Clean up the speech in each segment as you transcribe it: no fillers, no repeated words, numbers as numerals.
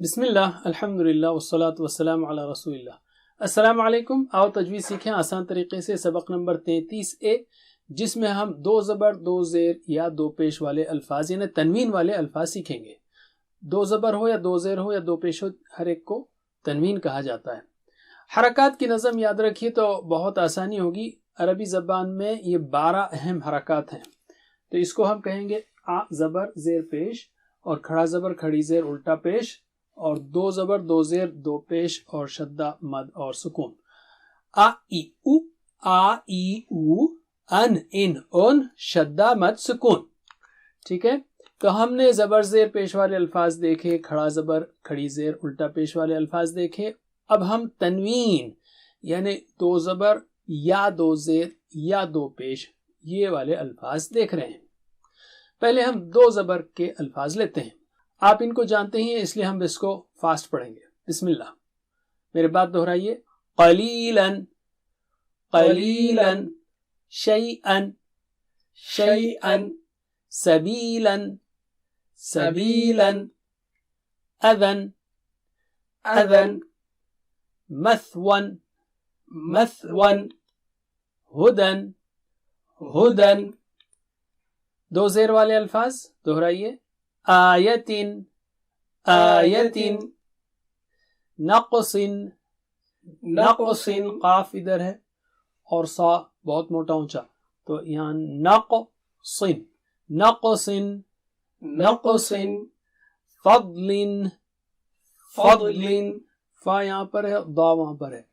بسم اللہ الحمدللہ والصلاة والسلام علی رسول اللہ. السلام علیکم. آؤ تجوید سیکھیں آسان طریقے سے. سبق نمبر 33A جس میں ہم دو زبر دو زیر یا دو پیش والے الفاظ یعنی تنوین والے الفاظ سیکھیں گے. دو زبر ہو یا دو زیر ہو یا دو پیش ہو ہر ایک کو تنوین کہا جاتا ہے. حرکات کی نظم یاد رکھیے تو بہت آسانی ہوگی. عربی زبان میں یہ 12 اہم حرکات ہیں. تو اس کو ہم کہیں گے آ زبر زیر پیش اور کھڑا زبر کھڑی زیر الٹا پیش اور دو زبر دو زیر دو پیش اور شدہ مد اور سکون. آ ای او آ ای او ان ان اون شدہ مد سکون. ٹھیک ہے. تو ہم نے زبر زیر پیش والے الفاظ دیکھے, کھڑا زبر کھڑی زیر الٹا پیش والے الفاظ دیکھے. اب ہم تنوین یعنی دو زبر یا دو زیر یا دو پیش یہ والے الفاظ دیکھ رہے ہیں. پہلے ہم دو زبر کے الفاظ لیتے ہیں. آپ ان کو جانتے ہی ہیں اس لیے ہم اس کو فاسٹ پڑھیں گے. بسم اللہ. میرے بات دہرائیے. قلیلاً قلیلاً شیئاً شیئاً سبیلاً سبیلاً اذن اذن مثواً مثواً ہدن ہدن. دو زیر والے الفاظ دہرائیے. آیتن آیتن نقص نقص قاف ادھر ہے اور صا بہت موٹا اونچا تو یہاں نقص نقص نقص فضل فضل فا یہاں پر ہے ضا وہاں پر ہے.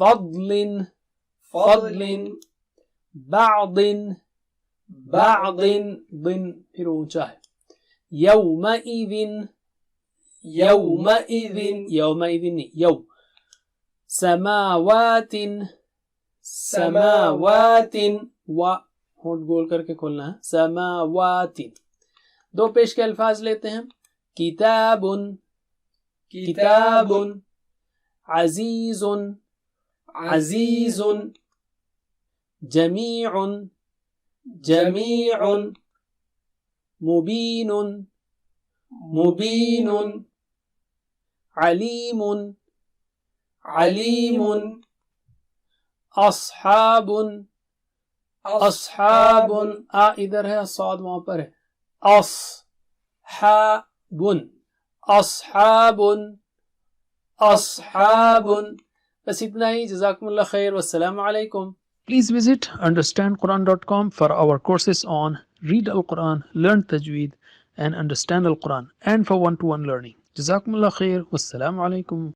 فضل فضل بعض بعض ضن پھر اونچا ہے. یومئذ یومئذ یومئذ یو. سماوات سماوات و ہونٹ گول کر کے کھولنا ہے. سماوات. دو پیش کے الفاظ لیتے ہیں. کتاب کتاب عزیز عزیز جمیع جمیع مبین مبین علیم علیم اصحاب اصحاب. آ ادھر ہے صاد وہاں پر ہے. اصحاب اصحاب اصحاب. بس اتنا ہی. جزاکم اللہ خیر والسلام علیکم. Please visit understandquran.com for our courses on Read Al-Quran, Learn Tajweed and Understand Al-Quran and for one-to-one learning. Jazakumullah khair. Wassalamu alaikum.